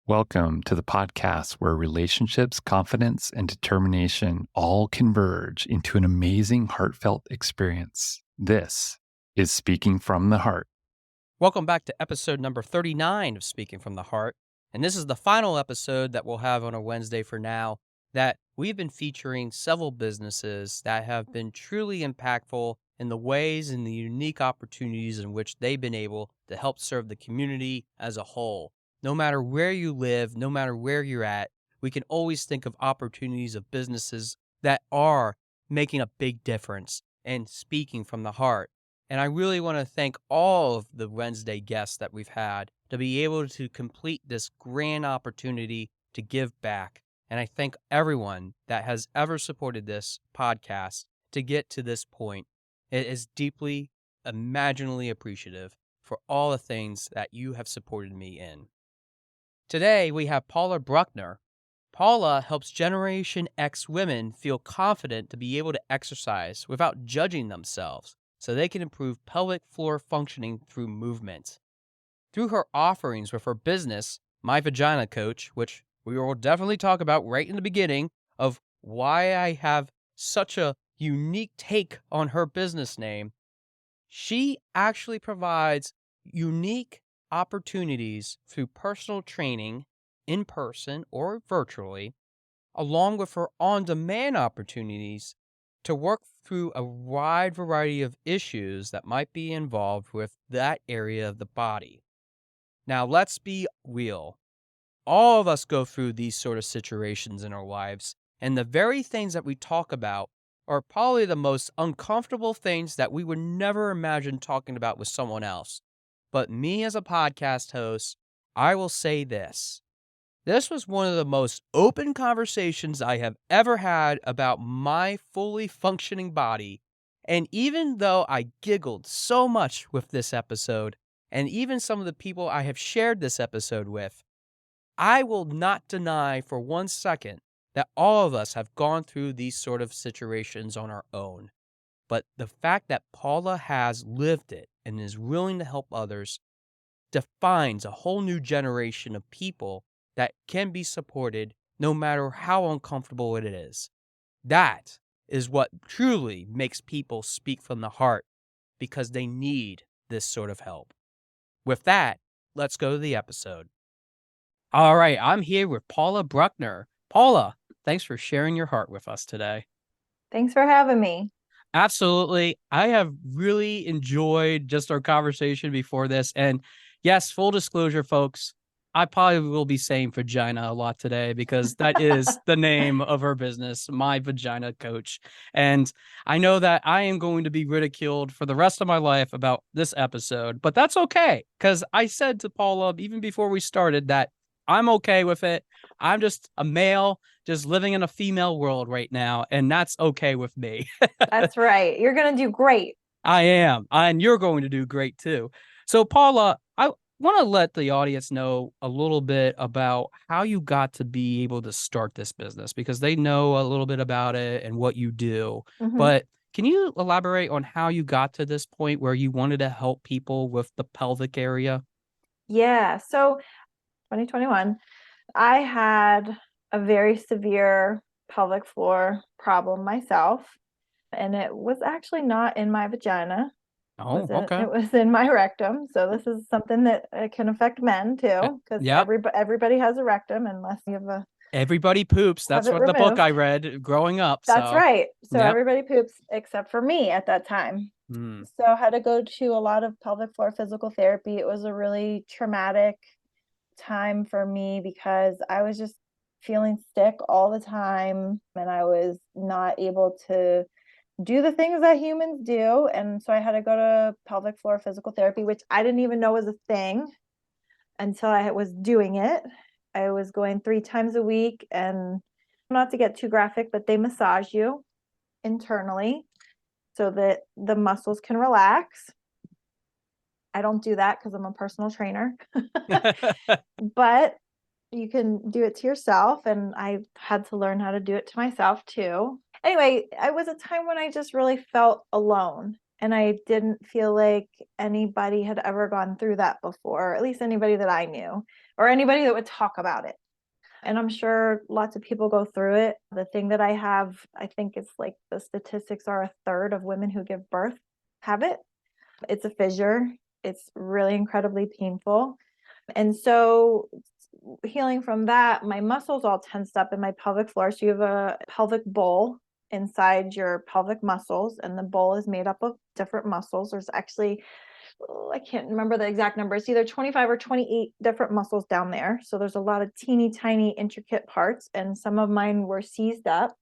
Welcome to the podcast where relationships, confidence, and determination all converge into an amazing, heartfelt experience. This is Speaking from the Heart. Welcome back to episode number 39 of Speaking from the Heart. And this is the final episode that we'll have on a Wednesday for now, that we've been featuring several businesses that have been truly impactful in the ways and the unique opportunities in which they've been able to help serve the community as a whole. No matter where you live, no matter where you're at, we can always think of opportunities of businesses that are making a big difference and speaking from the heart. And I really want to thank all of the Wednesday guests that we've had to be able to complete this grand opportunity to give back. And I thank everyone that has ever supported this podcast to get to this point. It is deeply, imaginably appreciative for all the things that you have supported me in. Today, we have Paula Bruckner. Paula helps Generation X women feel confident to be able to exercise without judging themselves, so they can improve pelvic floor functioning through movement. Through her offerings with her business, My Vagina Coach, which we will definitely talk about right in the beginning of why I have such a unique take on her business name, she actually provides unique opportunities through personal training in person or virtually, along with her on-demand opportunities to work through a wide variety of issues that might be involved with that area of the body. Now, let's be real. All of us go through these sort of situations in our lives, and the very things that we talk about are probably the most uncomfortable things that we would never imagine talking about with someone else. But me as a podcast host, I will say this. This was one of the most open conversations I have ever had about my fully functioning body. And even though I giggled so much with this episode, and even some of the people I have shared this episode with, I will not deny for 1 second that all of us have gone through these sort of situations on our own. But the fact that Paula has lived it and is willing to help others defines a whole new generation of people that can be supported no matter how uncomfortable it is. That is what truly makes people speak from the heart, because they need this sort of help. With that, let's go to the episode. All right, I'm here with Paula Bruckner. Paula, thanks for sharing your heart with us today. Thanks for having me. Absolutely. I have really enjoyed just our conversation before this. And yes, full disclosure, folks, I probably will be saying vagina a lot today because that is the name of her business, My Vagina Coach. And I know that I am going to be ridiculed for the rest of my life about this episode, but that's okay. Because I said to Paula, even before we started, that I'm okay with it. I'm just a male, just living in a female world right now, and that's okay with me. That's right. You're going to do great. I am, and you're going to do great too. So, Paula, I want to let the audience know a little bit about how you got to be able to start this business, because they know a little bit about it and what you do. Mm-hmm. But can you elaborate on how you got to this point where you wanted to help people with the pelvic area? Yeah. So 2021, I had a very severe pelvic floor problem myself, and it was actually not in my vagina. Oh, okay. It was in my rectum. So this is something that can affect men too, because Yep. everybody has a rectum unless you have a Everybody poops. That's what the book I read growing up. That's right. So Yep. everybody poops except for me at that time. So I had to go to a lot of pelvic floor physical therapy. It was a really traumatic time for me because I was just feeling sick all the time, and I was not able to do the things that humans do. And so I had to go to pelvic floor physical therapy, which I didn't even know was a thing until I was doing it. I was going 3 times a week, and not to get too graphic, but they massage you internally so that the muscles can relax. I don't do that because I'm a personal trainer, but you can do it to yourself. And I had to learn how to do it to myself too. Anyway, it was a time when I just really felt alone. And I didn't feel like anybody had ever gone through that before, at least anybody that I knew, or anybody that would talk about it. And I'm sure lots of people go through it. The thing that I have, I think it's like the statistics are a third of women who give birth have it. It's a fissure. It's really incredibly painful. And so healing from that, my muscles all tensed up in my pelvic floor. So you have a pelvic bowl inside your pelvic muscles, and the bowl is made up of different muscles. There's actually, I can't remember the exact number. It's either 25 or 28 different muscles down there. So there's a lot of teeny tiny intricate parts, and some of mine were seized up.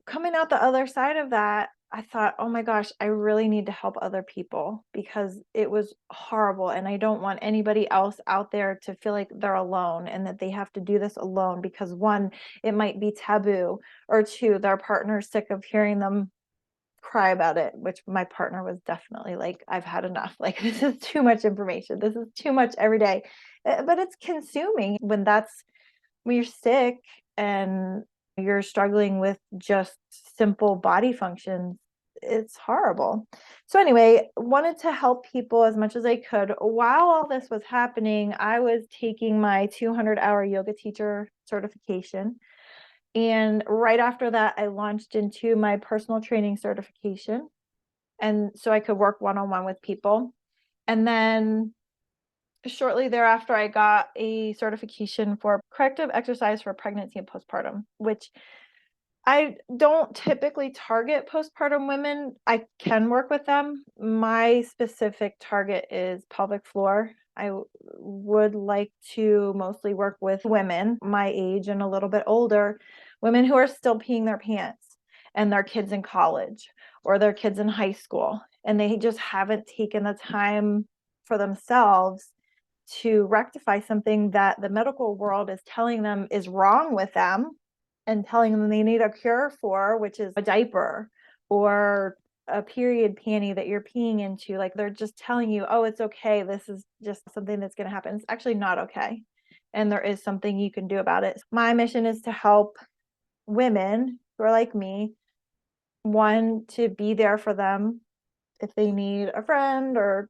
Coming out the other side of that, I thought, oh my gosh, I really need to help other people because it was horrible. And I don't want anybody else out there to feel like they're alone and that they have to do this alone because one, it might be taboo, or two, their partner's sick of hearing them cry about it, which my partner was definitely like, I've had enough. Like, this is too much information. This is too much every day. But it's consuming when you're sick and you're struggling with just simple body functions. It's horrible. So anyway, wanted to help people as much as I could. While all this was happening, I was taking my 200-hour yoga teacher certification. And right after that, I launched into my personal training certification. And so I could work one-on-one with people. And then shortly thereafter, I got a certification for corrective exercise for pregnancy and postpartum, which I don't typically target postpartum women. I can work with them. My specific target is pelvic floor. I would like to mostly work with women my age and a little bit older, women who are still peeing their pants and their kids in college or their kids in high school, and they just haven't taken the time for themselves to rectify something that the medical world is telling them is wrong with them and telling them they need a cure for, which is a diaper or a period panty that you're peeing into. Like, they're just telling you, oh, it's okay. This is just something that's going to happen. It's actually not okay. And there is something you can do about it. My mission is to help women who are like me, one, to be there for them if they need a friend or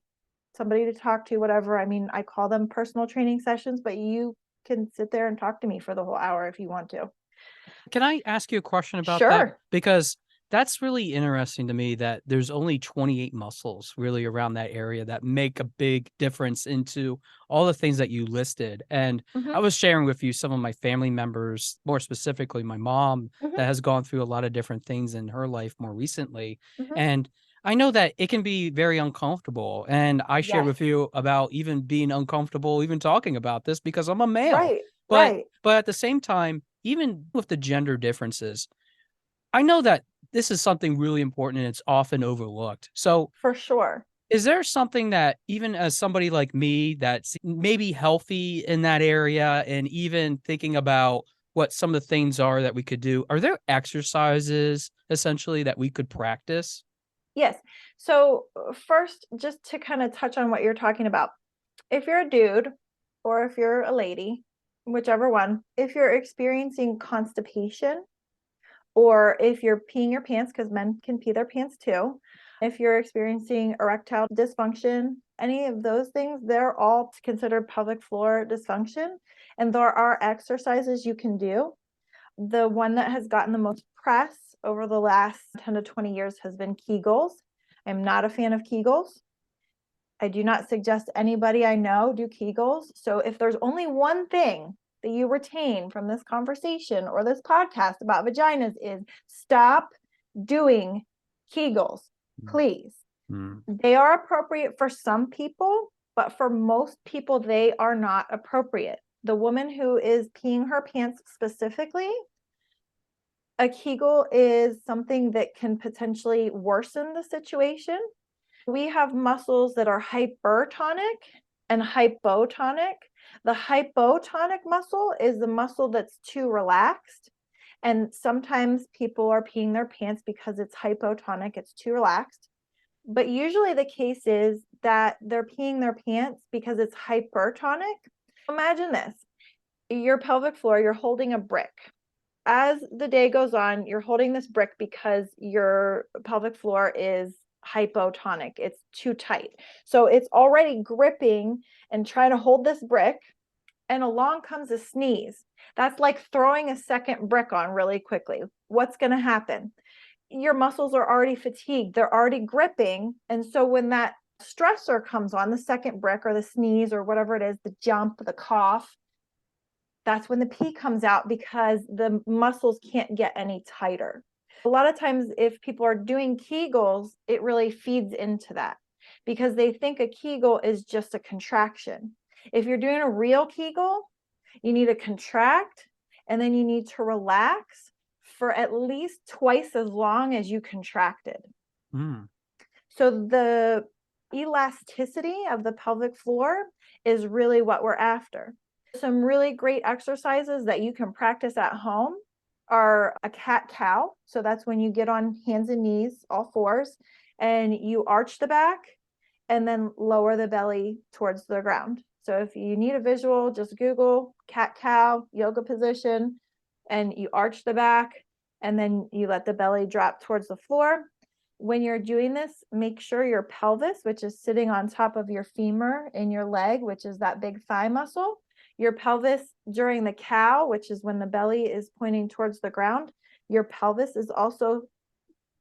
somebody to talk to, whatever. I mean, I call them personal training sessions, but you can sit there and talk to me for the whole hour if you want to. Can I ask you a question about that? Sure. Because that's really interesting to me that there's only 28 muscles really around that area that make a big difference into all the things that you listed. And I Mhm, was sharing with you some of my family members, more specifically my mom, mhm, that has gone through a lot of different things in her life more recently. mhm. And I know that it can be very uncomfortable. And I shared Yes. with you about even being uncomfortable, even talking about this because I'm a male. Right, But right. but at the same time, even with the gender differences, I know that this is something really important and it's often overlooked. So, For sure. is there something that even as somebody like me that's maybe healthy in that area and even thinking about what some of the things are that we could do, are there exercises essentially that we could practice? Yes. So, first, just to kind of touch on what you're talking about, if you're a dude or if you're a lady, whichever one, if you're experiencing constipation, or if you're peeing your pants, because men can pee their pants too, if you're experiencing erectile dysfunction, any of those things, they're all considered pelvic floor dysfunction. And there are exercises you can do. The one that has gotten the most press over the last 10 to 20 years has been Kegels. I'm not a fan of Kegels. I do not suggest anybody I know do Kegels. So if there's only one thing that you retain from this conversation or this podcast about vaginas is stop doing Kegels, please. Mm. They are appropriate for some people, but for most people, they are not appropriate. The woman who is peeing her pants specifically, a Kegel is something that can potentially worsen the situation. We have muscles that are hypertonic and hypotonic. The hypotonic muscle is the muscle that's too relaxed. And sometimes people are peeing their pants because it's hypotonic, it's too relaxed. But usually the case is that they're peeing their pants because it's hypertonic. Imagine this, your pelvic floor, you're holding a brick. As the day goes on, you're holding this brick because your pelvic floor is hypotonic. It's too tight. So it's already gripping and trying to hold this brick, and along comes a sneeze. That's like throwing a second brick on really quickly. What's going to happen? Your muscles are already fatigued. They're already gripping. And so when that stressor comes on, the second brick or the sneeze or whatever it is, the jump, the cough, that's when the pee comes out because the muscles can't get any tighter. A lot of times, if people are doing Kegels, it really feeds into that because they think a Kegel is just a contraction. If you're doing a real Kegel, you need to contract and then you need to relax for at least twice as long as you contracted. So the elasticity of the pelvic floor is really what we're after. Some really great exercises that you can practice at home are a cat-cow. So that's when you get on hands and knees, all fours, and you arch the back and then lower the belly towards the ground. So if you need a visual, just Google cat-cow yoga position, and you arch the back and then you let the belly drop towards the floor. When you're doing this, make sure your pelvis, which is sitting on top of your femur in your leg, which is that big thigh muscle, your pelvis during the cow, which is when the belly is pointing towards the ground, your pelvis is also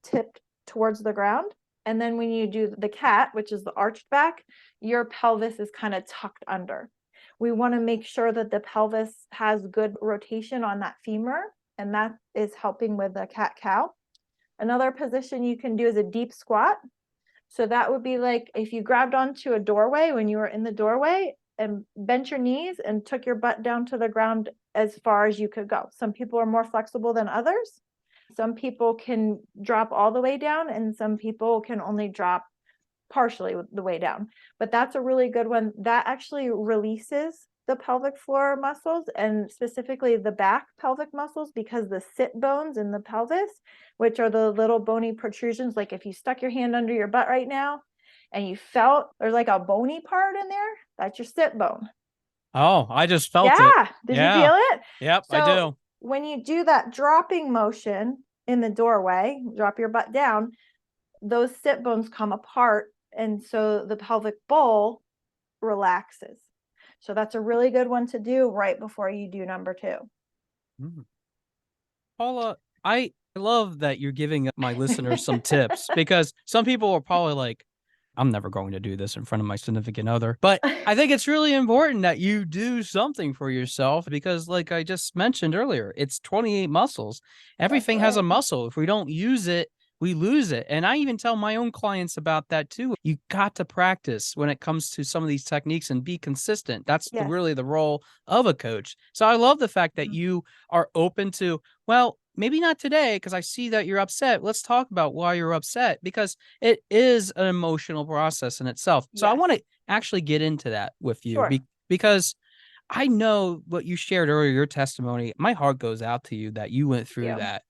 tipped towards the ground. And then when you do the cat, which is the arched back, your pelvis is kind of tucked under. We want to make sure that the pelvis has good rotation on that femur, and that is helping with the cat-cow. Another position you can do is a deep squat. So that would be like if you grabbed onto a doorway when you were in the doorway and bent your knees and took your butt down to the ground as far as you could go. Some people are more flexible than others. Some people can drop all the way down and some people can only drop partially the way down. But that's a really good one. That actually releases the pelvic floor muscles and specifically the back pelvic muscles because the sit bones in the pelvis, which are the little bony protrusions, like if you stuck your hand under your butt right now and you felt there's like a bony part in there, that's your sit bone. Oh, I just felt it. Yeah. Did you feel it? Yep, I So do. when you do that dropping motion in the doorway, drop your butt down, those sit bones come apart. And so the pelvic bowl relaxes. So that's a really good one to do right before you do number 2. Paula, I love that you're giving my listeners some tips because some people are probably like, I'm never going to do this in front of my significant other. But I think it's really important that you do something for yourself because, like I just mentioned earlier, it's 28 muscles. Everything has a muscle. If we don't use it, we lose it. And I even tell my own clients about that too. You got to practice when it comes to some of these techniques and be consistent. That's really the role of a coach. So I love the fact that you are open to, well, maybe not today because I see that you're upset. Let's talk about why you're upset because it is an emotional process in itself. So I want to actually get into that with you because I know what you shared earlier, your testimony. My heart goes out to you that you went through that.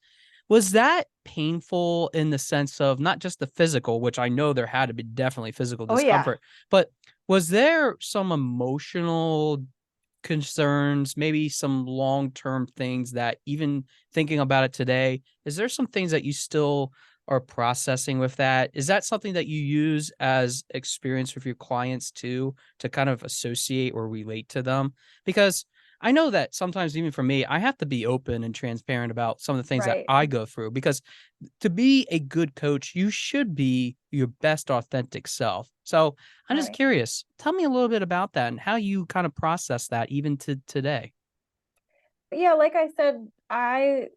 Was that painful in the sense of not just the physical, which I know there had to be definitely physical discomfort, but was there some emotional concerns, maybe some long-term things that even thinking about it today, is there some things that you still are processing with that? Is that something that you use as experience with your clients too, to kind of associate or relate to them? Because I know that sometimes even for me, I have to be open and transparent about some of the things that I go through because to be a good coach, you should be your best authentic self. So I'm just curious, tell me a little bit about that and how you kind of process that even to today. Yeah, like I said, I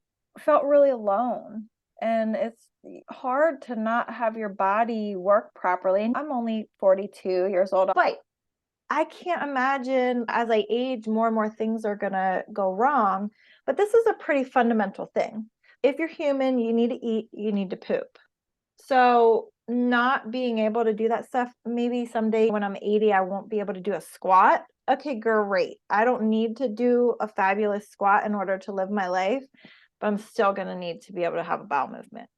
felt really alone. And it's hard to not have your body work properly. I'm only 42 years old, but I can't imagine as I age, more and more things are going to go wrong. But this is a pretty fundamental thing. If you're human, you need to eat, you need to poop. So not being able to do that stuff, maybe someday when I'm 80, I won't be able to do a squat. Okay, great. I don't need to do a fabulous squat in order to live my life, but I'm still going to need to be able to have a bowel movement.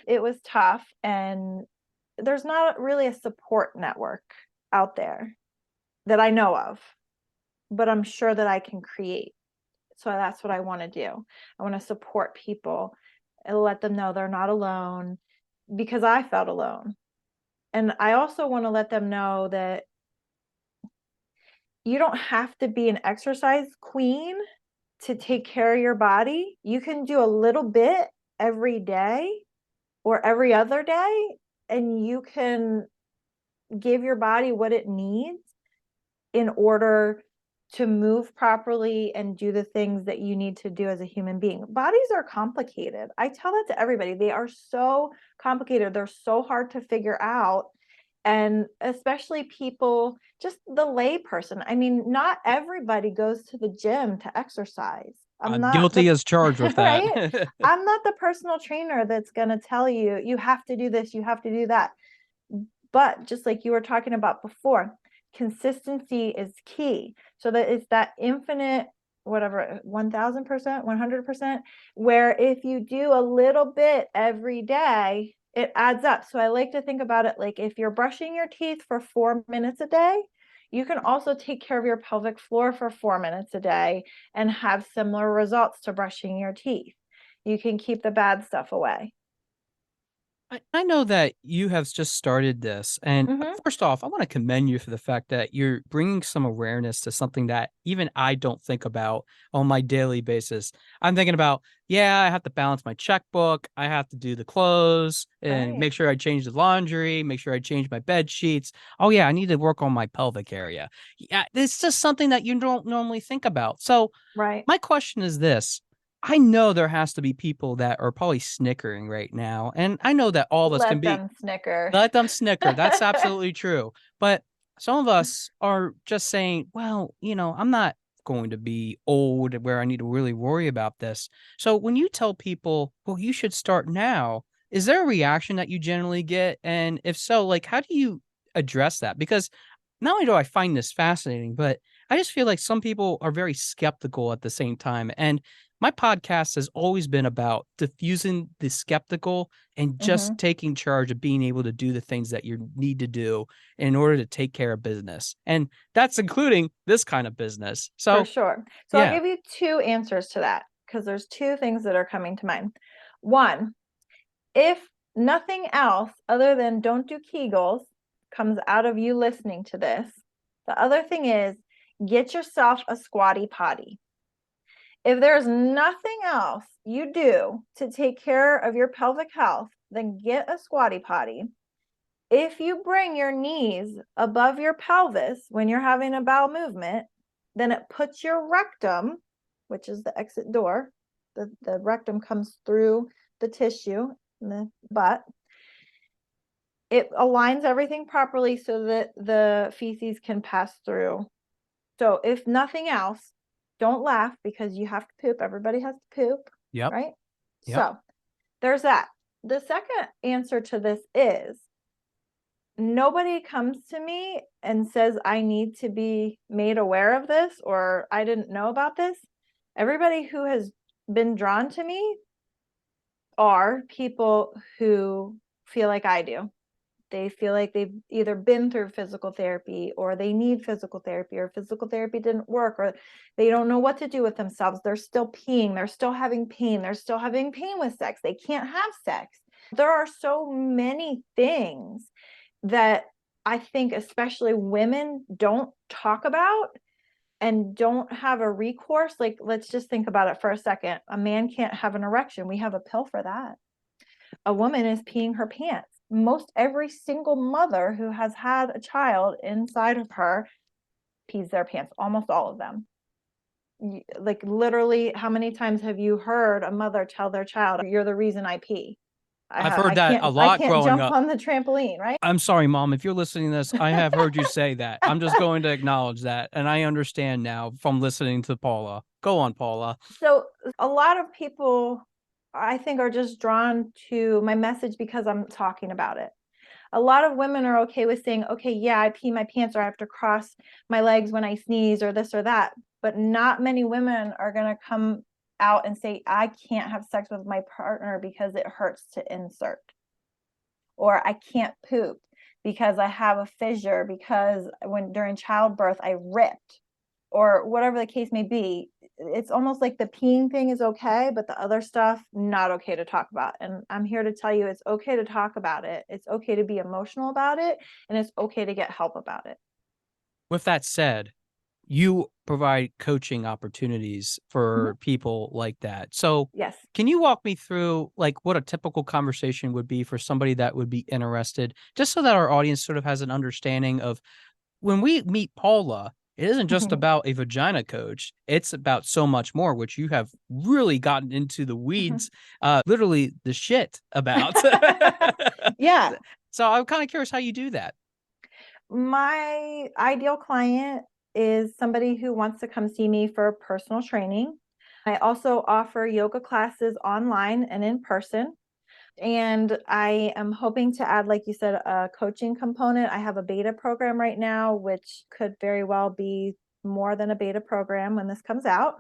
It was tough, and there's not really a support network out there that I know of, but I'm sure that I can create. So that's what I want to do. I want to support people and let them know they're not alone because I felt alone. And I also want to let them know that you don't have to be an exercise queen to take care of your body. You can do a little bit every day or every other day, and you can give your body what it needs in order to move properly and do the things that you need to do as a human being. Bodies are complicated. I tell that to everybody. They are so complicated. They're so hard to figure out. And especially people, just the lay person. I mean, not everybody goes to the gym to exercise. I'm not guilty as charged with that. right? I'm not the personal trainer that's going to tell you, you have to do this, you have to do that. But just like you were talking about before, consistency is key. So that it's that infinite, whatever, 1000%, 100%, where if you do a little bit every day, it adds up. So I like to think about it like if you're brushing your teeth for 4 minutes a day, you can also take care of your pelvic floor for 4 minutes a day and have similar results to brushing your teeth. You can keep the bad stuff away. I know that you have just started this. And Mm-hmm. first off, I want to commend you for the fact that you're bringing some awareness to something that even I don't think about on my daily basis. I'm thinking about, yeah, I have to balance my checkbook. I have to do the clothes and Right. make sure I change the laundry, make sure I change my bed sheets. Oh, yeah, I need to work on my pelvic area. Yeah, it's just something that you don't normally think about. So, Right. my question is this. I know there has to be people that are probably snickering right now, and I know that all of us can Let be them snicker. let them snicker, that's absolutely true, but some of us are just saying, "Well, I'm not going to be old where I need to really worry about this." So when you tell people, "Well, you should start now," is there a reaction that you generally get? And if so, like, how do you address that? Because not only do I find this fascinating, but I just feel like some people are very skeptical at the same time, and my podcast has always been about diffusing the skeptical and just Mm-hmm. taking charge of being able to do the things that you need to do in order to take care of business. And that's including this kind of business. For So, sure. So I'll yeah. give you two answers to that because there's two things that are coming to mind. One, if nothing else other than don't do Kegels comes out of you listening to this, the other thing is get yourself a squatty potty. If there's nothing else you do to take care of your pelvic health, then get a squatty potty. If you bring your knees above your pelvis when you're having a bowel movement, then it puts your rectum, which is the exit door, the rectum comes through the tissue in the butt. It aligns everything properly so that the feces can pass through. So if nothing else, don't laugh because you have to poop. Everybody has to poop, Yep. right? Yep. So there's that. The second answer to this is nobody comes to me and says I need to be made aware of this or I didn't know about this. Everybody who has been drawn to me are people who feel like I do. They feel like they've either been through physical therapy or they need physical therapy or physical therapy didn't work or they don't know what to do with themselves. They're still peeing. They're still having pain. They're still having pain with sex. They can't have sex. There are so many things that I think especially women don't talk about and don't have a recourse. Like, let's just think about it for a second. A man can't have an erection. We have a pill for that. A woman is peeing her pants. Most every single mother who has had a child inside of her pees their pants, almost all of them. Like literally, how many times have you heard a mother tell their child, "You're the reason I pee. I've heard I that a can't I lot can't growing jump up. on the trampoline," right? I'm sorry, mom. If you're listening to this, I have heard you say that. I'm just going to acknowledge that. And I understand now from listening to Paula. Go on, Paula. So a lot of people, I think, are just drawn to my message because I'm talking about it. A lot of women are okay with saying, okay, yeah, I pee my pants or I have to cross my legs when I sneeze or this or that. But not many women are going to come out and say, I can't have sex with my partner because it hurts to insert. Or I can't poop because I have a fissure because during childbirth I ripped or whatever the case may be. it's almost like the peeing thing is okay, but the other stuff, not okay to talk about. And I'm here to tell you it's okay to talk about it. It's okay to be emotional about it. And it's okay to get help about it. With that said, you provide coaching opportunities Mhm. for people like that. So, Yes. can you walk me through like what a typical conversation would be for somebody that would be interested, just so that our audience sort of has an understanding of when we meet Paula, it isn't just about a vagina coach, it's about so much more, which you have really gotten into the weeds, literally the shit about. Yeah. So I'm kind of curious how you do that. My ideal client is somebody who wants to come see me for personal training. I also offer yoga classes online and in person. And I am hoping to add, like you said, a coaching component. I have a beta program right now, which could very well be more than a beta program when this comes out.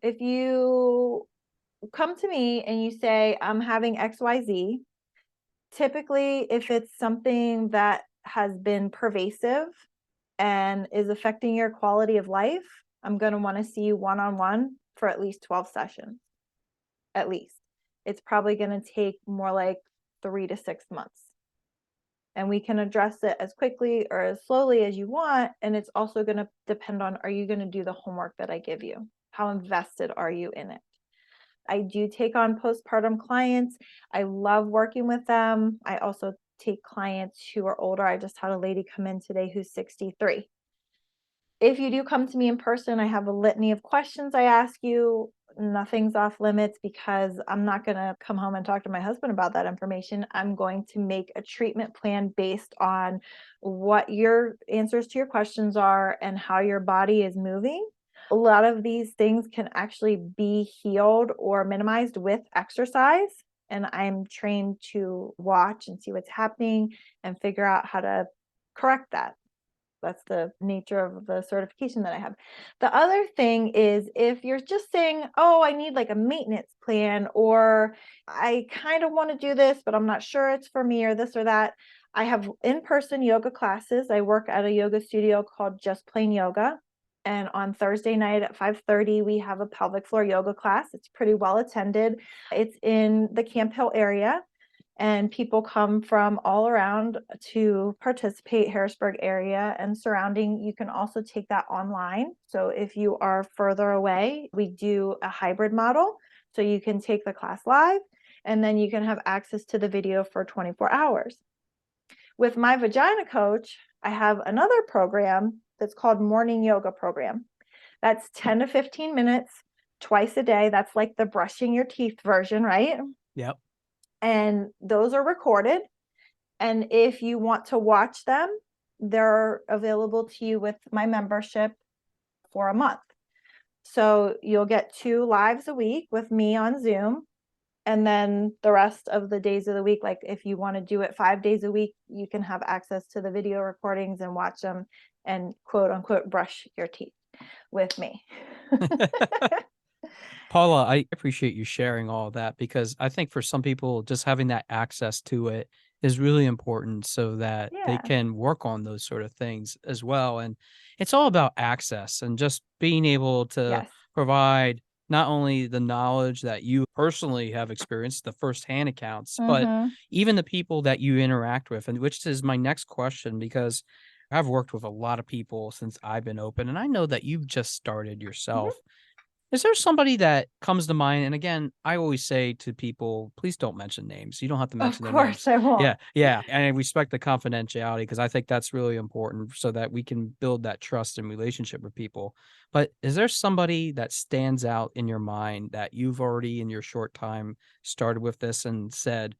If you come to me and you say, I'm having XYZ, typically, if it's something that has been pervasive and is affecting your quality of life, I'm going to want to see you one on one for at least 12 sessions. At least. It's probably going to take more like 3 to 6 months. And we can address it as quickly or as slowly as you want. And it's also going to depend on, are you going to do the homework that I give you? How invested are you in it? I do take on postpartum clients. I love working with them. I also take clients who are older. I just had a lady come in today who's 63. If you do come to me in person, I have a litany of questions I ask you. Nothing's off limits because I'm not going to come home and talk to my husband about that information. I'm going to make a treatment plan based on what your answers to your questions are and how your body is moving. A lot of these things can actually be healed or minimized with exercise. And I'm trained to watch and see what's happening and figure out how to correct that. That's the nature of the certification that I have. The other thing is if you're just saying, oh, I need like a maintenance plan, or I kind of want to do this, but I'm not sure it's for me or this or that. I have in-person yoga classes. I work at a yoga studio called Just Plain Yoga. And on Thursday night at 5:30, we have a pelvic floor yoga class. It's pretty well attended. It's in the Camp Hill area and people come from all around to participate, Harrisburg area and surrounding. You can also take that online. So if you are further away, we do a hybrid model. So you can take the class live and then you can have access to the video for 24 hours. With My Vagina Coach, I have another program that's called Morning Yoga Program. That's 10 to 15 minutes twice a day. That's like the brushing your teeth version, right? Yep. And those are recorded. And if you want to watch them, they're available to you with my membership for a month. So you'll get 2 lives a week with me on Zoom. And then the rest of the days of the week, like if you want to do it 5 days a week, you can have access to the video recordings and watch them and quote unquote brush your teeth with me. Paula, I appreciate you sharing all that because I think for some people, just having that access to it is really important so that they Yeah. can work on those sort of things as well. And it's all about access and just being able to Yes. provide not only the knowledge that you personally have experienced, the firsthand accounts, but Mm-hmm. even the people that you interact with. And which is my next question because I've worked with a lot of people since I've been open, and I know that you've just started yourself. Mm-hmm. Is there somebody that comes to mind? And again, I always say to people, please don't mention names. You don't have to Of mention their course names. I Yeah, won't. yeah. And I respect the confidentiality because I think that's really important so that we can build that trust and relationship with people. But is there somebody that stands out in your mind that you've already in your short time started with this and said,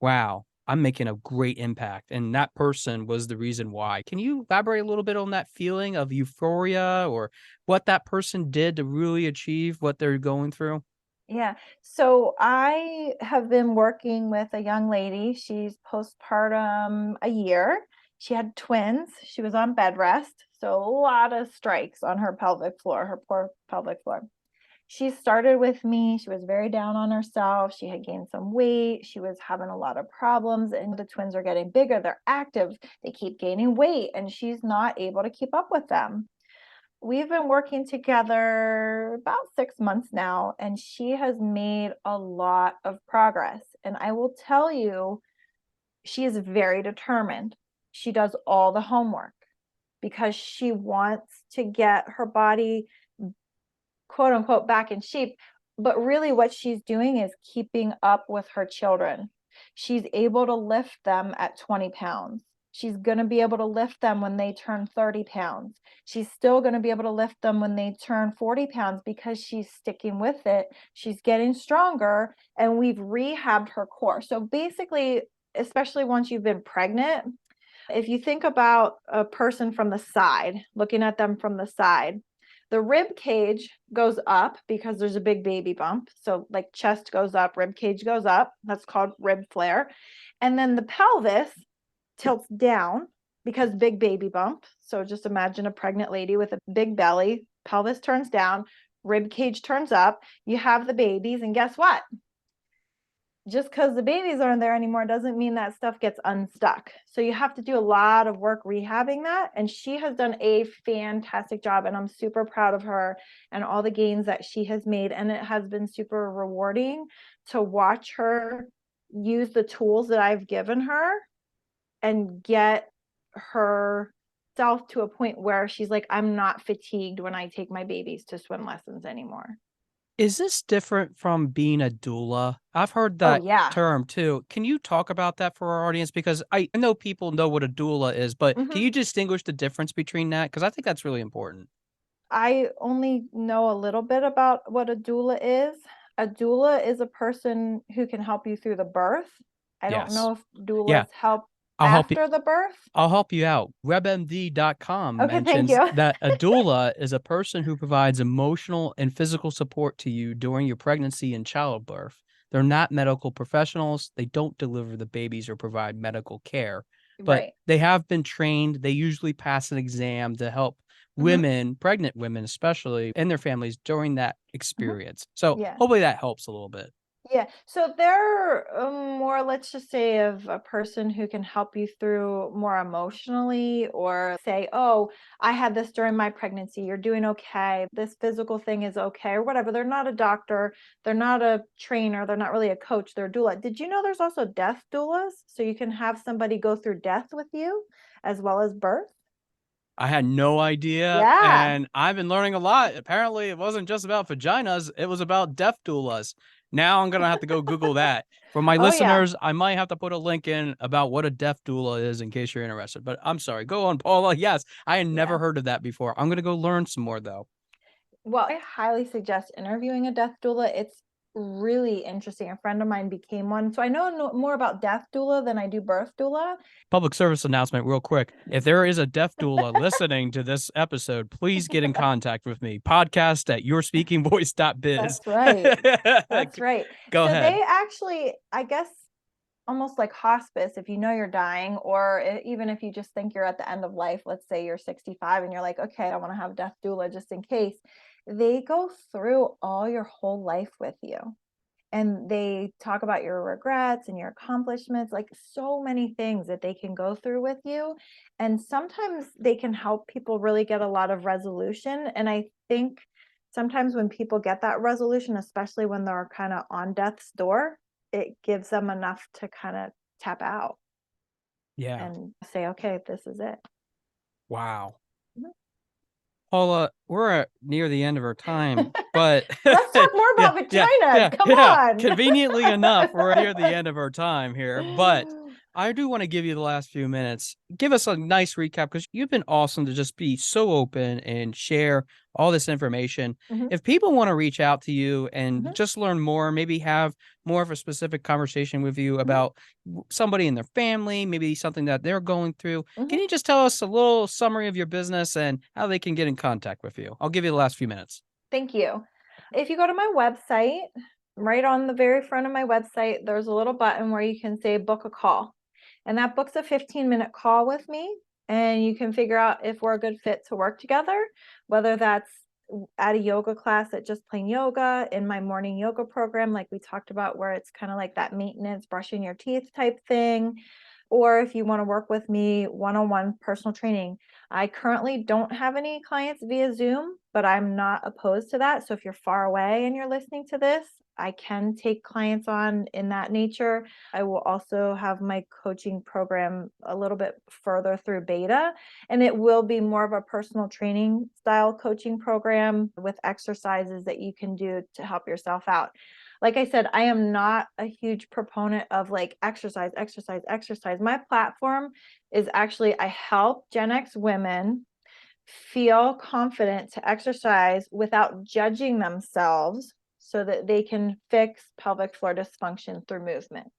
wow, I'm making a great impact, and that person was the reason why. Can you elaborate a little bit on that feeling of euphoria or what that person did to really achieve what they're going through? Yeah. So I have been working with a young lady. She's postpartum a year. She had twins. She was on bed rest. So a lot of strikes on her pelvic floor, her poor pelvic floor. She started with me. She was very down on herself. She had gained some weight. She was having a lot of problems, and the twins are getting bigger. They're active. They keep gaining weight, and she's not able to keep up with them. We've been working together about 6 months now, and she has made a lot of progress. And I will tell you, she is very determined. She does all the homework because she wants to get her body, quote unquote, back in shape. But really, what she's doing is keeping up with her children. She's able to lift them at 20 pounds. She's going to be able to lift them when they turn 30 pounds. She's still going to be able to lift them when they turn 40 pounds because she's sticking with it. She's getting stronger, and we've rehabbed her core. So basically, especially once you've been pregnant, if you think about a person from the side, looking at them from the side, the rib cage goes up because there's a big baby bump. So like chest goes up, rib cage goes up. That's called rib flare. And then the pelvis tilts down because big baby bump. So just imagine a pregnant lady with a big belly, pelvis turns down, rib cage turns up. You have the babies, and guess what? Just because the babies aren't there anymore doesn't mean that stuff gets unstuck. So you have to do a lot of work rehabbing that. And she has done a fantastic job. And I'm super proud of her and all the gains that she has made. And it has been super rewarding to watch her use the tools that I've given her and get herself to a point where she's like, I'm not fatigued when I take my babies to swim lessons anymore. Is this different from being a doula? I've heard Oh, that yeah. term too. Can you talk about that for our audience? Because I know people know what a doula is, but can Mhm. you distinguish the difference between that? Because I think that's really important. I only know a little bit about what a doula is. A doula is a person who can help you through the birth. I don't Yes. know if Yeah. doulas help I'll help you. after the birth. I'll help you out. WebMD.com Okay, thank mentions you. that a doula is a person who provides emotional and physical support to you during your pregnancy and childbirth. They're not medical professionals. They don't deliver the babies or provide medical care, but Right. they have been trained. They usually pass an exam to help Mhm, women, pregnant women especially, and their families during that mhm. experience. So Yeah. hopefully that helps a little bit. Yeah. So they're more, let's just say, of a person who can help you through more emotionally, or say, oh, I had this during my pregnancy. You're doing okay. This physical thing is okay, or whatever. They're not a doctor. They're not a trainer. They're not really a coach. They're a doula. Did you know there's also death doulas? So you can have somebody go through death with you as well as birth. I had no idea, Yeah. and I've been learning a lot. Apparently, it wasn't just about vaginas, it was about death doulas. Now I'm gonna have to go Google that. For my Oh, yeah. listeners, I might have to put a link in about what a death doula is in case you're interested. But I'm sorry. Go on, Paula. Yes, I had never Yeah. heard of that before. I'm gonna go learn some more though. Well, I highly suggest interviewing a death doula. It's really interesting. A friend of mine became one. So I know more about death doula than I do birth doula. Public service announcement, real quick. If there is a death doula listening to this episode, please get in contact with me. Podcast at yourspeakingvoice.biz. That's right. That's right. Go So ahead. they actually, I guess, almost like hospice, if you know you're dying, or even if you just think you're at the end of life, let's say you're 65 and you're like, okay, I want to have a death doula just in case. They go through all your whole life with you. And they talk about your regrets and your accomplishments, like so many things that they can go through with you. And sometimes they can help people really get a lot of resolution. And I think sometimes when people get that resolution, especially when they're kind of on death's door, it gives them enough to kind of tap out Yeah. and say, okay, this is it. Wow. Mhm. Paula, we're at near the end of our time, but Let's talk more yeah, about yeah, vaginas. yeah, Come yeah. on. Conveniently enough, we're near the end of our time here, but I do want to give you the last few minutes. Give us a nice recap because you've been awesome to just be so open and share all this information. Mhm, If people want to reach out to you and mhm, just learn more, maybe have more of a specific conversation with you mhm, about somebody in their family, maybe something that they're going through, mhm. can you just tell us a little summary of your business and how they can get in contact with you? I'll give you the last few minutes. Thank you. If you go to my website, right on the very front of my website, there's a little button where you can say book a call. And that books a 15-minute call with me. And you can figure out if we're a good fit to work together, whether that's at a yoga class at Just Plain Yoga, in my morning yoga program, like we talked about, where it's kind of like that maintenance, brushing your teeth type thing, or if you want to work with me one-on-one personal training. I currently don't have any clients via Zoom, but I'm not opposed to that. So if you're far away and you're listening to this, I can take clients on in that nature. I will also have my coaching program a little bit further through beta, and it will be more of a personal training style coaching program with exercises that you can do to help yourself out. Like I said, I am not a huge proponent of like exercise, exercise, exercise. My platform is actually I help Gen X women feel confident to exercise without judging themselves so that they can fix pelvic floor dysfunction through movement.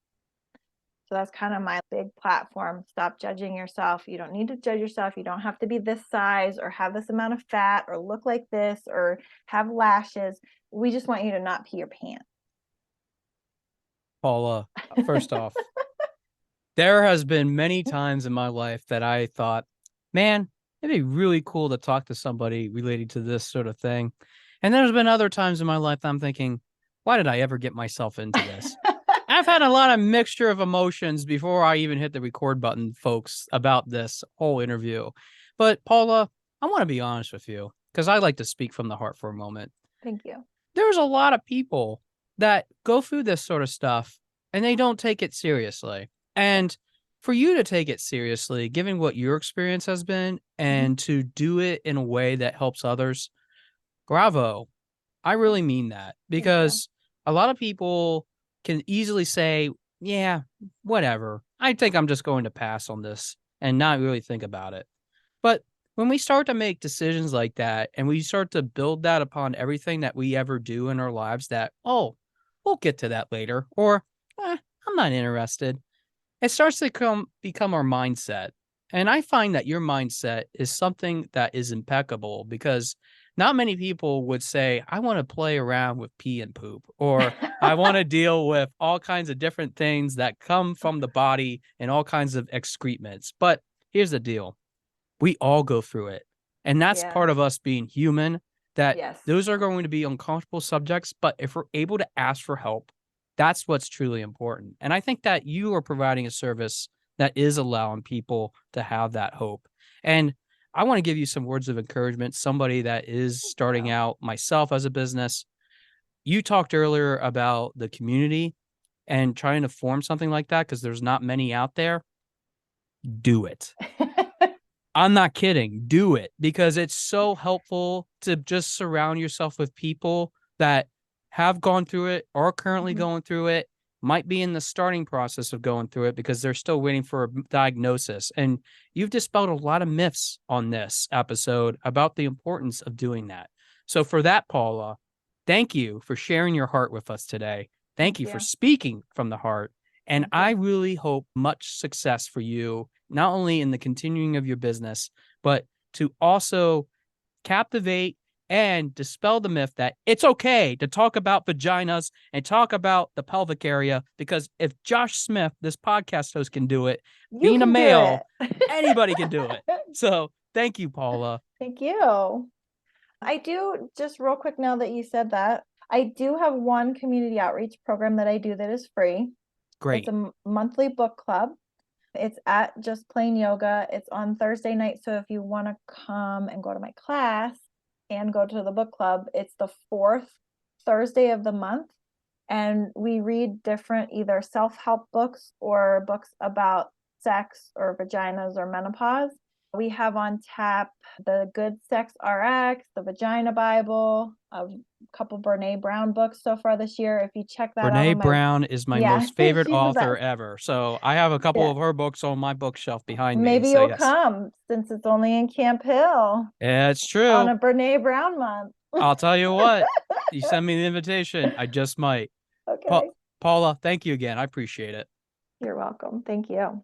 So that's kind of my big platform. Stop judging yourself. You don't need to judge yourself. You don't have to be this size or have this amount of fat or look like this or have lashes. We just want you to not pee your pants. Paula, first off, there has been many times in my life that I thought, man, it'd be really cool to talk to somebody related to this sort of thing. And there's been other times in my life that I'm thinking, why did I ever get myself into this? I've had a lot of mixture of emotions before I even hit the record button, folks, about this whole interview. But Paula, I want to be honest with you because I like to speak from the heart for a moment. Thank you. There's a lot of people that go through this sort of stuff and they don't take it seriously. And for you to take it seriously, given what your experience has been, and to do it in a way that helps others, bravo. I really mean that because a lot of people can easily say, yeah, whatever. I think I'm just going to pass on this and not really think about it. But when we start to make decisions like that and we start to build that upon everything that we ever do in our lives that, oh, we'll get to that later, or I'm not interested, it starts to become our mindset. And I find that your mindset is something that is impeccable because not many people would say, I want to play around with pee and poop, or I want to deal with all kinds of different things that come from the body and all kinds of excrements. But here's the deal. We all go through it. And that's part of us being human, that Yes. those are going to be uncomfortable subjects. But if we're able to ask for help, that's what's truly important. And I think that you are providing a service that is allowing people to have that hope. And I want to give you some words of encouragement, somebody that is starting out, myself as a business. You talked earlier about the community and trying to form something like that because there's not many out there. Do it. I'm not kidding. Do it because it's so helpful to just surround yourself with people that have gone through it, are currently going through it, might be in the starting process of going through it because they're still waiting for a diagnosis. And you've dispelled a lot of myths on this episode about the importance of doing that. So for that, Paula, thank you for sharing your heart with us today. Thank you for speaking from the heart. And I really hope much success for you, not only in the continuing of your business, but to also captivate and dispel the myth that it's okay to talk about vaginas and talk about the pelvic area. Because if Josh Smith, this podcast host, can do it, being a male, anybody can do it. So thank you, Paula. Thank you. I do, just real quick now that you said that, I do have one community outreach program that I do that is free. Great. It's a monthly book club. It's at Just Plain Yoga. It's on Thursday night. So if you want to come and go to my class and go to the book club, it's the 4th Thursday of the month. And we read different either self-help books or books about sex or vaginas or menopause. We have on tap the Good Sex RX, the Vagina Bible, a couple Brene Brown books so far this year. If you check that out, Brene Brown is my most favorite she's the author best. ever. So I have a couple of her books on my bookshelf behind me. Maybe So you'll yes. come since it's only in Camp Hill Yeah, it's true. on a Brene Brown month. I'll tell you what, you send me the invitation, I just might. Okay. Paula, thank you again. I appreciate it. You're welcome. Thank you.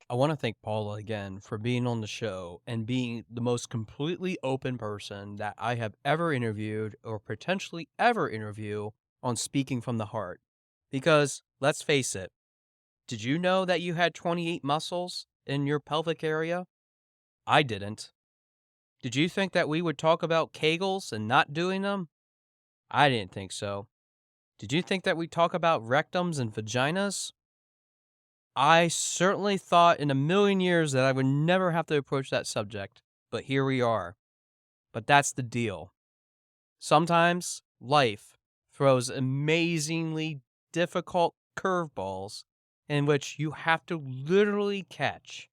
I want to thank Paula again for being on the show and being the most completely open person that I have ever interviewed or potentially ever interview on Speaking from the Heart. Because let's face it, did you know that you had 28 muscles in your pelvic area? I didn't. Did you think that we would talk about Kegels and not doing them? I didn't think so. Did you think that we'd talk about rectums and vaginas? I certainly thought in a million years that I would never have to approach that subject, but here we are. But that's the deal. Sometimes life throws amazingly difficult curveballs in which you have to literally catch.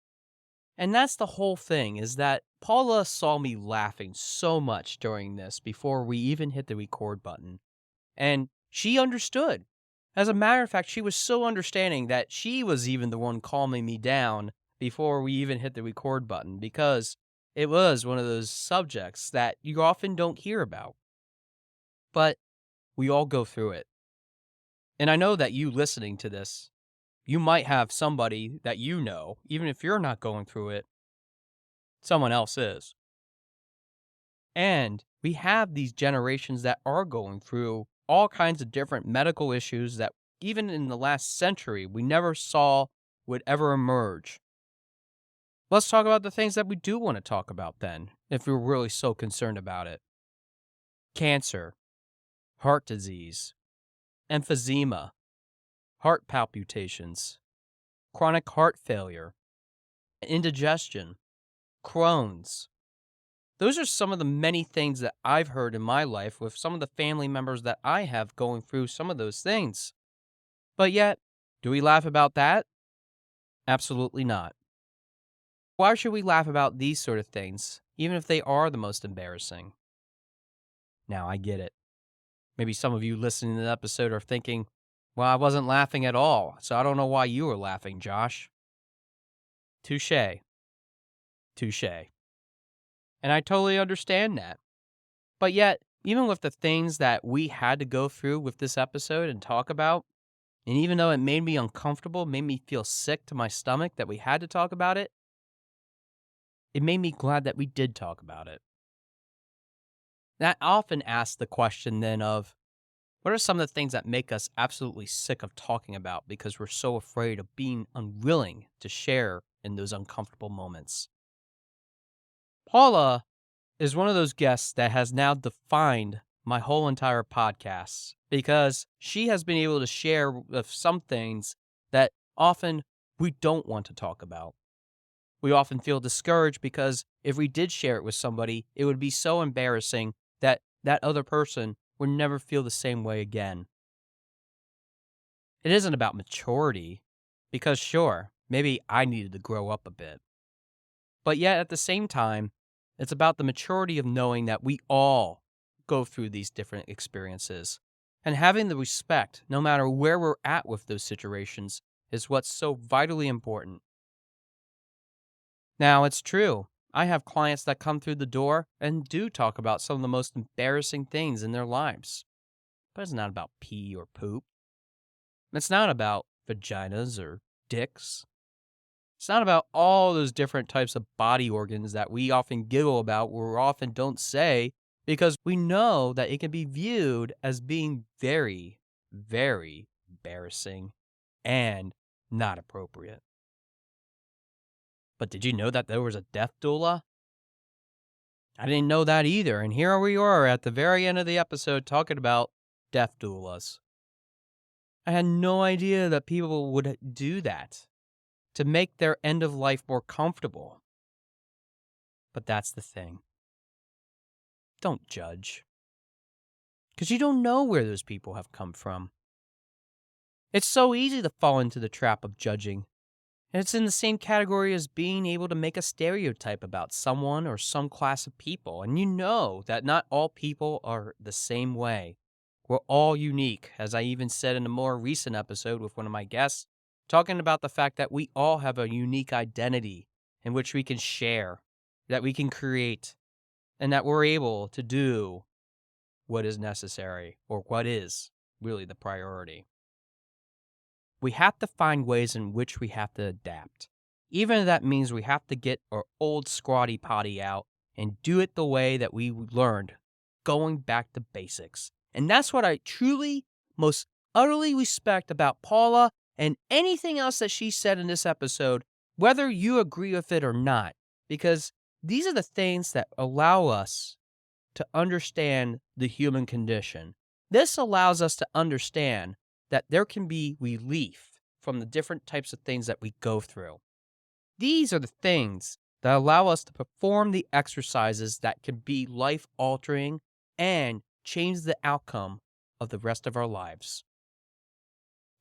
And that's the whole thing, is that Paula saw me laughing so much during this before we even hit the record button. And she understood. As a matter of fact, she was so understanding that she was even the one calming me down before we even hit the record button, because it was one of those subjects that you often don't hear about. But we all go through it. And I know that you listening to this, you might have somebody that you know, even if you're not going through it, someone else is. And we have these generations that are going through all kinds of different medical issues that even in the last century we never saw would ever emerge. Let's talk about the things that we do want to talk about then, if we're really so concerned about it. Cancer, heart disease, emphysema, heart palpitations, chronic heart failure, indigestion, Crohn's. Those are some of the many things that I've heard in my life with some of the family members that I have going through some of those things. But yet, do we laugh about that? Absolutely not. Why should we laugh about these sort of things, even if they are the most embarrassing? Now, I get it. Maybe some of you listening to the episode are thinking, well, I wasn't laughing at all, so I don't know why you were laughing, Josh. Touché. Touché. And I totally understand that. But yet, even with the things that we had to go through with this episode and talk about, and even though it made me uncomfortable, made me feel sick to my stomach that we had to talk about it, it made me glad that we did talk about it. That often asks the question then of, what are some of the things that make us absolutely sick of talking about because we're so afraid of being unwilling to share in those uncomfortable moments? Paula is one of those guests that has now defined my whole entire podcast, because she has been able to share with some things that often we don't want to talk about. We often feel discouraged because if we did share it with somebody, it would be so embarrassing that that other person would never feel the same way again. It isn't about maturity, because sure, maybe I needed to grow up a bit. But yet at the same time, it's about the maturity of knowing that we all go through these different experiences. And having the respect, no matter where we're at with those situations, is what's so vitally important. Now, it's true. I have clients that come through the door and do talk about some of the most embarrassing things in their lives. But it's not about pee or poop. It's not about vaginas or dicks. It's not about all those different types of body organs that we often giggle about or often don't say, because we know that it can be viewed as being very, very embarrassing and not appropriate. But did you know that there was a death doula? I didn't know that either, and here we are at the very end of the episode talking about death doulas. I had no idea that people would do that to make their end of life more comfortable. But that's the thing. Don't judge, because you don't know where those people have come from. It's so easy to fall into the trap of judging, and it's in the same category as being able to make a stereotype about someone or some class of people, and you know that not all people are the same way. We're all unique, as I even said in a more recent episode with one of my guests, talking about the fact that we all have a unique identity in which we can share, that we can create, and that we're able to do what is necessary, or what is really the priority. We have to find ways in which we have to adapt, even if that means we have to get our old squatty potty out and do it the way that we learned, going back to basics. And that's what I truly, most utterly respect about Paula and anything else that she said in this episode, whether you agree with it or not, because these are the things that allow us to understand the human condition. This allows us to understand that there can be relief from the different types of things that we go through. These are the things that allow us to perform the exercises that can be life-altering and change the outcome of the rest of our lives.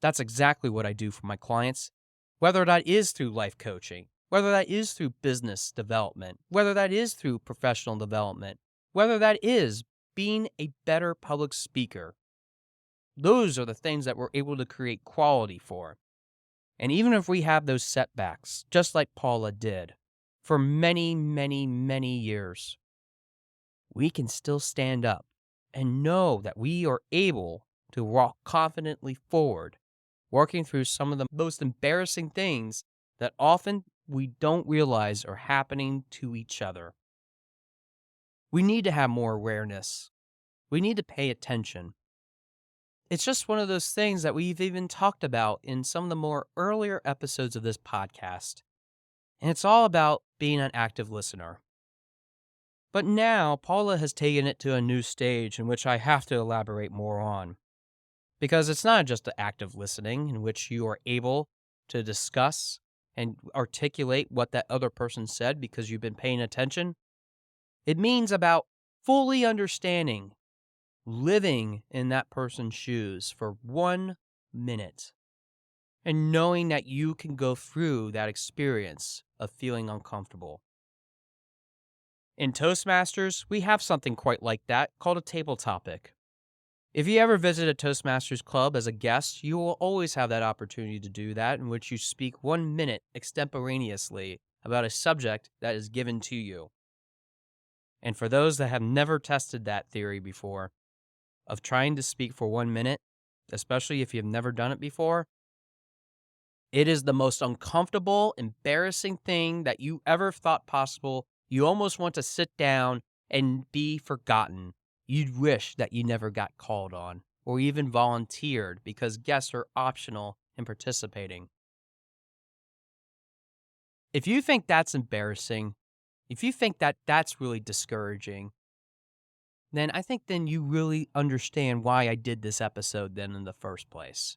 That's exactly what I do for my clients, whether that is through life coaching, whether that is through business development, whether that is through professional development, whether that is being a better public speaker. Those are the things that we're able to create quality for. And even if we have those setbacks, just like Paula did, for many, many, many years, we can still stand up and know that we are able to walk confidently forward, working through some of the most embarrassing things that often we don't realize are happening to each other. We need to have more awareness. We need to pay attention. It's just one of those things that we've even talked about in some of the more earlier episodes of this podcast. And it's all about being an active listener. But now, Paula has taken it to a new stage in which I have to elaborate more on. Because it's not just the active listening in which you are able to discuss and articulate what that other person said because you've been paying attention. It means about fully understanding, living in that person's shoes for 1 minute, and knowing that you can go through that experience of feeling uncomfortable. In Toastmasters, we have something quite like that called a table topic. If you ever visit a Toastmasters club as a guest, you will always have that opportunity to do that, in which you speak 1 minute extemporaneously about a subject that is given to you. And for those that have never tested that theory before, of trying to speak for 1 minute, especially if you've never done it before, it is the most uncomfortable, embarrassing thing that you ever thought possible. You almost want to sit down and be forgotten. You'd wish that you never got called on or even volunteered, because guests are optional in participating. If you think that's embarrassing, if you think that that's really discouraging, then I think then you really understand why I did this episode then in the first place.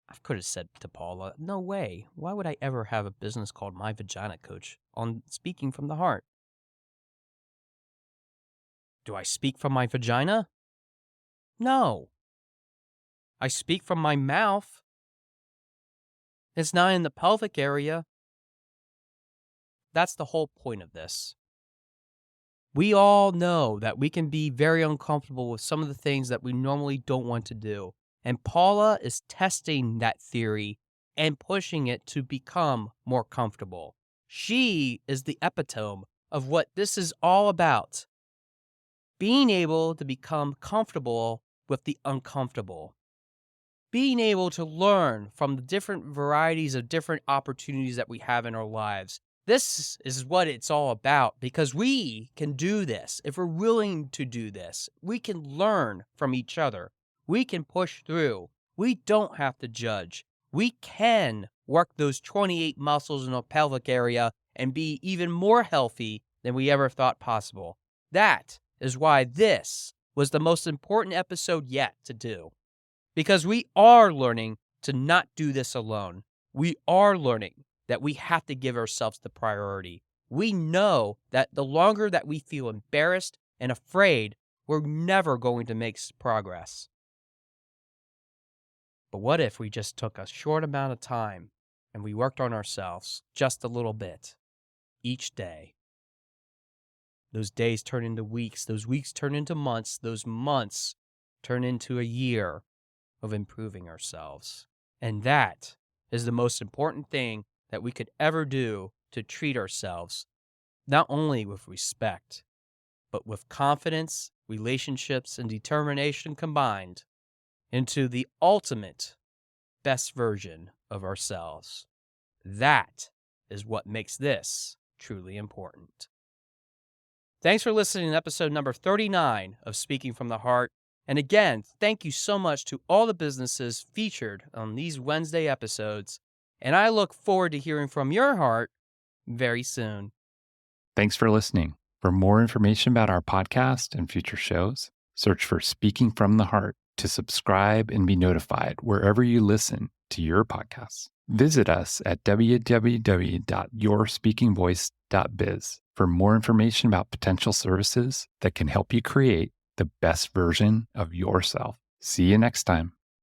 I could have said to Paula, no way. Why would I ever have a business called My Vagina Coach on speaking from the heart? Do I speak from my vagina? No. I speak from my mouth. It's not in the pelvic area. That's the whole point of this. We all know that we can be very uncomfortable with some of the things that we normally don't want to do. And Paula is testing that theory and pushing it to become more comfortable. She is the epitome of what this is all about. Being able to become comfortable with the uncomfortable. Being able to learn from the different varieties of different opportunities that we have in our lives. This is what it's all about, because we can do this. If we're willing to do this, we can learn from each other. We can push through. We don't have to judge. We can work those 28 muscles in the pelvic area and be even more healthy than we ever thought possible. That is why this was the most important episode yet to do. Because we are learning to not do this alone. We are learning that we have to give ourselves the priority. We know that the longer that we feel embarrassed and afraid, we're never going to make progress. But what if we just took a short amount of time and we worked on ourselves just a little bit each day? Those days turn into weeks, those weeks turn into months, those months turn into a year of improving ourselves. And that is the most important thing that we could ever do to treat ourselves, not only with respect, but with confidence, relationships, and determination combined into the ultimate best version of ourselves. That is what makes this truly important. Thanks for listening to episode number 39 of Speaking from the Heart. And again, thank you so much to all the businesses featured on these Wednesday episodes. And I look forward to hearing from your heart very soon. Thanks for listening. For more information about our podcast and future shows, search for Speaking from the Heart to subscribe and be notified wherever you listen to your podcasts. Visit us at www.yourspeakingvoice.biz for more information about potential services that can help you create the best version of yourself. See you next time.